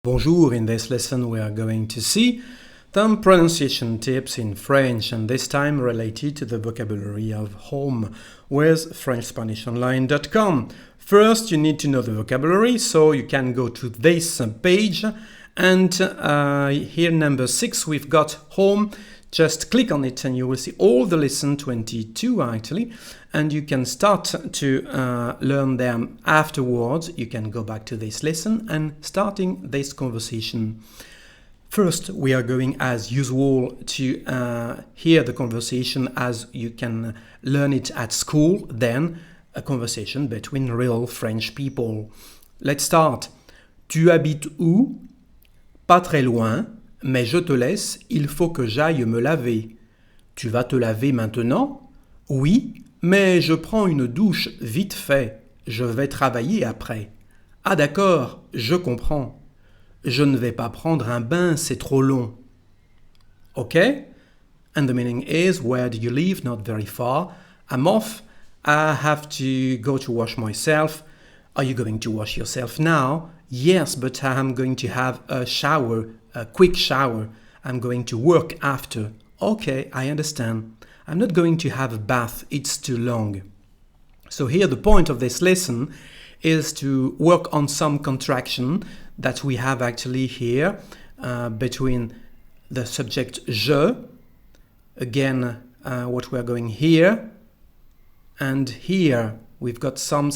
Bonjour, in this lesson we are going to see some pronunciation tips in French, and this time related to the vocabulary of home with FrenchSpanishOnline.com. First, you need to know the vocabulary, so you can go to this page, and here number 6 we've got home. Just click on it and you will see all the lesson 22 actually, and you can start to learn them afterwards. You can go back to this lesson and starting this conversation. First, we are going as usual to hear the conversation as you can learn it at school, then a conversation between real French people. Let's start. Tu habites où? Pas très loin. Mais je te laisse, il faut que j'aille me laver. Tu vas te laver maintenant? Oui, mais je prends une douche vite fait. Je vais travailler après. Ah d'accord, je comprends. Je ne vais pas prendre un bain, c'est trop long. Okay? And the meaning is, where do you live? Not very far. I'm off. I have to go to wash myself. Are you going to wash yourself now? Yes, but I'm going to have a shower. A quick shower. I'm going to work after. Okay, I understand. I'm not going to have a bath, it's too long. So here the point of this lesson is to work on some contraction that we have actually here between the subject je, again what we're going here, and here we've got some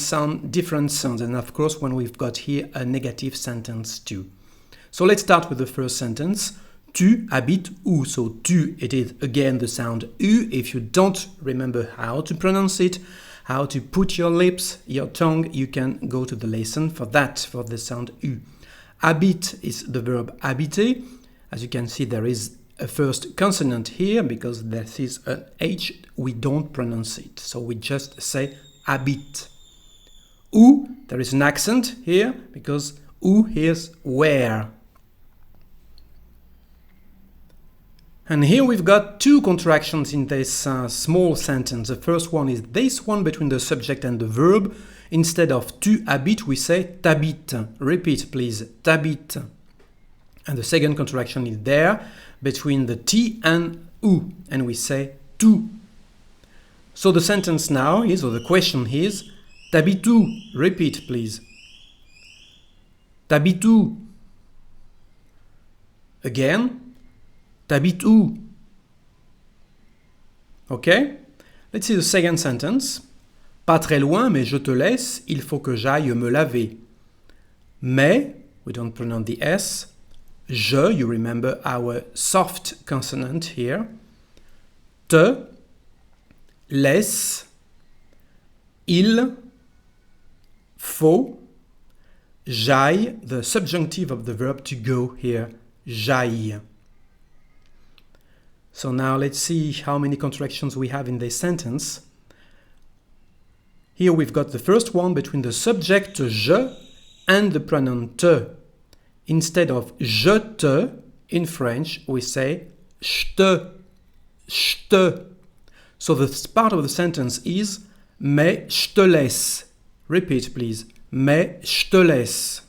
different sounds, and of course when we've got here a negative sentence too. So let's start with the first sentence. Tu habites où? So tu, it is again the sound U. If you don't remember how to pronounce it, how to put your lips, your tongue, you can go to the lesson for that, for the sound U. Habite is the verb habiter. As you can see, there is a first consonant here because this is an H. We don't pronounce it, so we just say habite. Où, there is an accent here because où is where. And here we've got two contractions in this small sentence. The first one is this one between the subject and the verb. Instead of tu habites, we say t'habites. Repeat, please. T'habites. And the second contraction is there between the T and ou, and we say tu. So the sentence now is, or the question is, t'habites où? Repeat, please. T'habites où? Again. T'habites où? Okay? Let's see the second sentence. Pas très loin, mais je te laisse, il faut que j'aille me laver. Mais, we don't pronounce the S. Je, you remember our soft consonant here. Te laisse, il faut, j'aille, the subjunctive of the verb to go here, j'aille. So now let's see how many contractions we have in this sentence. Here we've got the first one between the subject je and the pronoun te. Instead of je te, in French, we say je te. So the part of the sentence is mais je te laisse. Repeat, please. Mais je te laisse.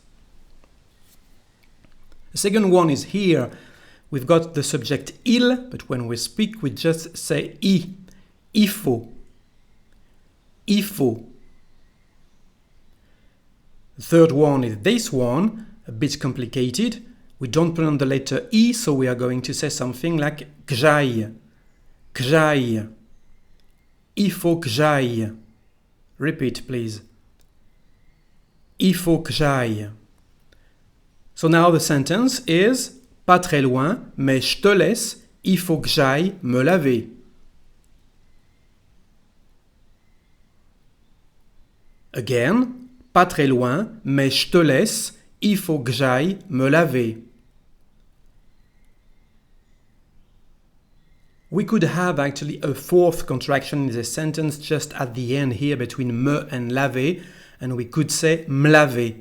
The second one is here. We've got the subject il, but when we speak, we just say I. Il faut. Il faut. The third one is this one, a bit complicated. We don't pronounce the letter I, so we are going to say something like que j'aille. Que j'aille. Il faut que j'aille. Repeat, please. Il faut que j'aille. So now the sentence is pas très loin, mais je te laisse, il faut que j'aille me laver. Again, pas très loin, mais je te laisse, il faut que j'aille me laver. We could have actually a fourth contraction in the sentence just at the end here between me and laver, and we could say me laver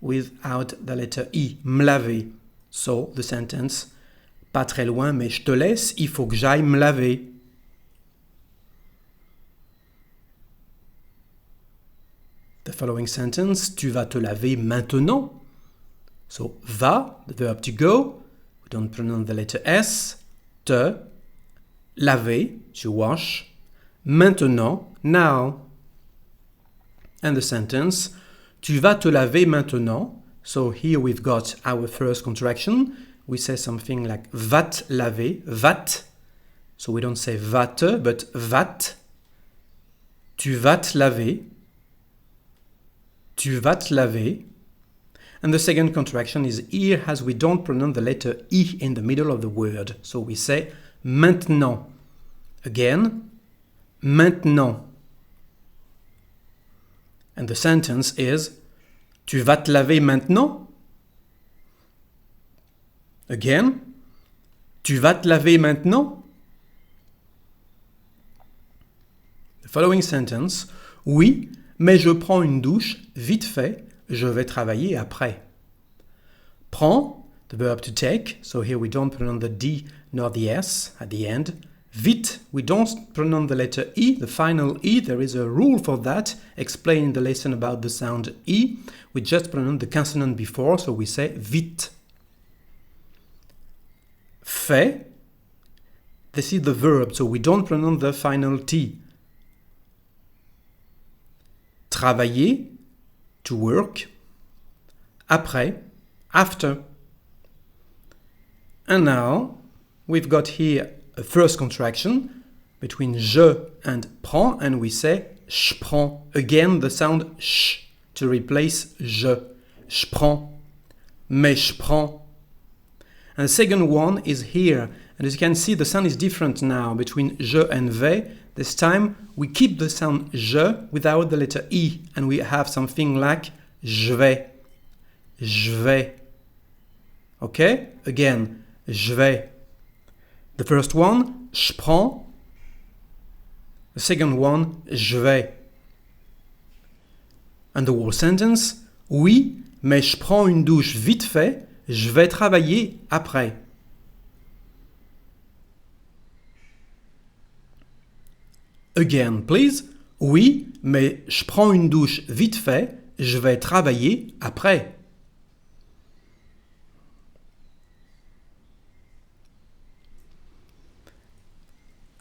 without the letter I, me laver. So, the sentence, pas très loin, mais je te laisse, il faut que j'aille me laver. The following sentence, tu vas te laver maintenant. So va, the verb to go, we don't pronounce the letter S. Te, laver, to wash. Maintenant, now. And the sentence, tu vas te laver maintenant. So here we've got our first contraction. We say something like va te laver, vat. So we don't say va te, but vat. Tu vas te laver. Tu vas te laver. And the second contraction is here as we don't pronounce the letter I in the middle of the word. So we say maintenant. Again, maintenant. And the sentence is tu vas te laver maintenant? Again, tu vas te laver maintenant? The following sentence, oui, mais je prends une douche vite fait, je vais travailler après. Prends, the verb to take, so here we don't pronounce the D nor the S at the end. Vite, we don't pronounce the letter E, the final E. There is a rule for that, explained in the lesson about the sound E. We just pronounce the consonant before, so we say vite. Fait, this is the verb, so we don't pronounce the final T. Travailler, to work. Après, after. And now, we've got here a first contraction between je and prends, and we say je prends. Again, the sound sh to replace je. Je prends. Mais je prends. And the second one is here. And as you can see, the sound is different now between je and vais. This time, we keep the sound je without the letter I, and we have something like je vais. Je vais. Okay? Again, je vais. The first one, je prends. The second one, je vais. And the whole sentence, oui, mais je prends une douche vite fait, je vais travailler après. Again, please. Oui, mais je prends une douche vite fait, je vais travailler après.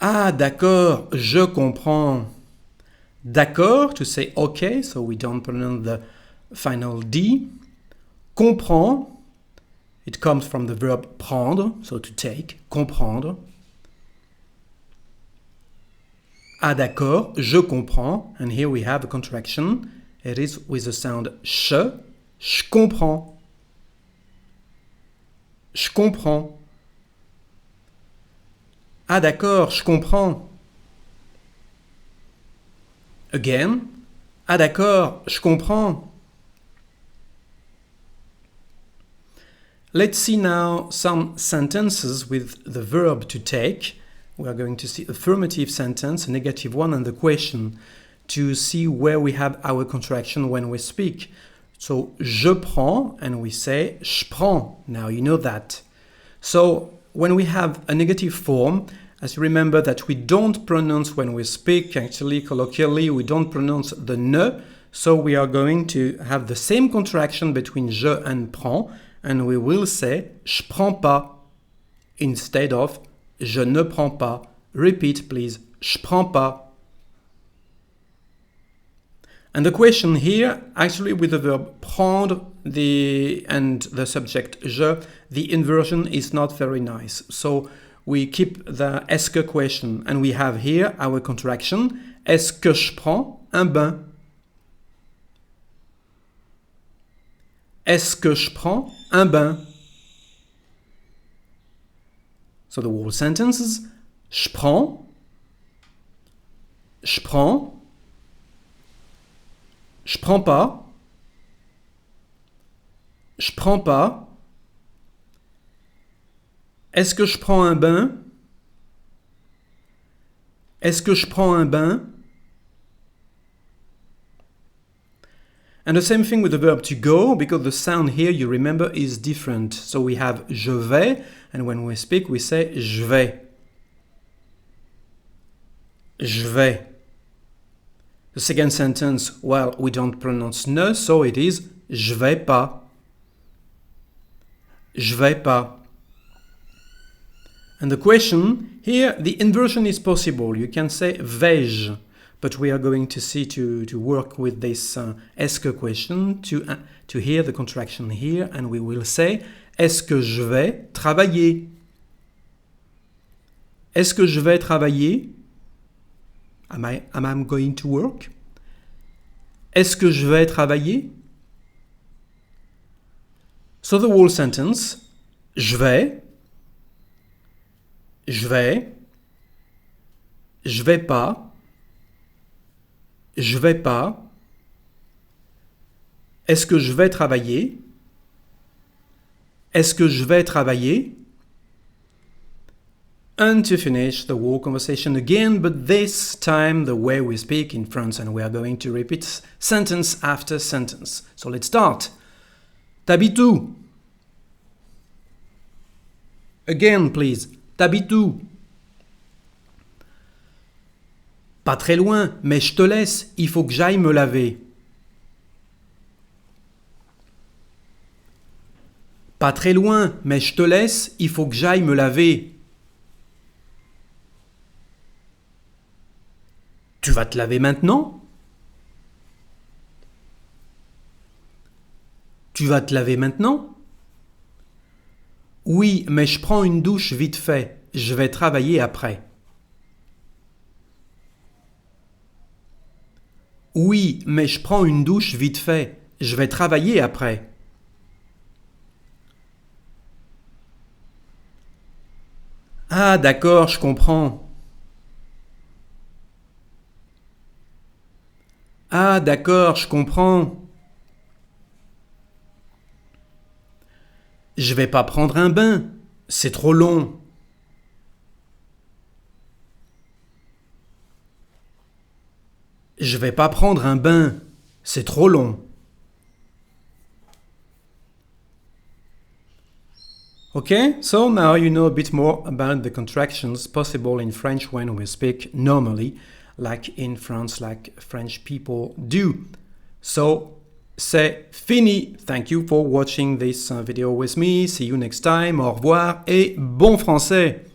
Ah, d'accord, je comprends. D'accord, to say okay, so we don't pronounce the final D. Comprends, it comes from the verb prendre, so to take, comprendre. Ah, d'accord, je comprends. And here we have a contraction. It is with the sound je comprends. Je comprends. Ah d'accord, je comprends. Again. Ah d'accord, je comprends. Let's see now some sentences with the verb to take. We are going to see affirmative sentence, a negative one, and the question to see where we have our contraction when we speak. So, je prends, and we say je prends. Now you know that. So, when we have a negative form, as you remember that we don't pronounce when we speak, actually colloquially, we don't pronounce the ne, so we are going to have the same contraction between je and prends, and we will say je prends pas instead of je ne prends pas. Repeat, please. Je prends pas. And the question here, actually with the verb prendre and the subject je, the inversion is not very nice. So we keep the est-ce que question, and we have here our contraction. Est-ce que je prends un bain? Est-ce que je prends un bain? So the whole sentence is je prends, je prends, je prends pas, je prends pas. Est-ce que je prends un bain? Est-ce que je prends un bain? And the same thing with the verb to go, because the sound here, you remember, is different. So we have je vais, and when we speak, we say je vais. Je vais. The second sentence, well, we don't pronounce ne, so it is je vais pas. Je vais pas. And the question, here the inversion is possible. You can say vais-je, but we are going to see to work with this est-ce que question to hear the contraction here, and we will say est-ce que je vais travailler? Est-ce que je vais travailler? Am I going to work? Est-ce que je vais travailler? So the whole sentence, je vais pas, je vais pas. Est-ce que je vais travailler? Est-ce que je vais travailler? And to finish the whole conversation again, but this time the way we speak in France, and we are going to repeat sentence after sentence. So let's start. T'habites où? Again, please. T'habites où? Pas très loin, mais je te laisse, il faut que j'aille me laver. Pas très loin, mais je te laisse, il faut que j'aille me laver. Tu vas te laver maintenant? Tu vas te laver maintenant? Oui, mais je prends une douche vite fait. Je vais travailler après. Oui, mais je prends une douche vite fait. Je vais travailler après. Ah, d'accord, je comprends. Ah, d'accord, je comprends. Je vais pas prendre un bain. C'est trop long. Je vais pas prendre un bain. C'est trop long. Okay, so now you know a bit more about the contractions possible in French when we speak normally, like in France, like French people do. So, c'est fini. Thank you for watching this video with me. See you next time. Au revoir et bon français.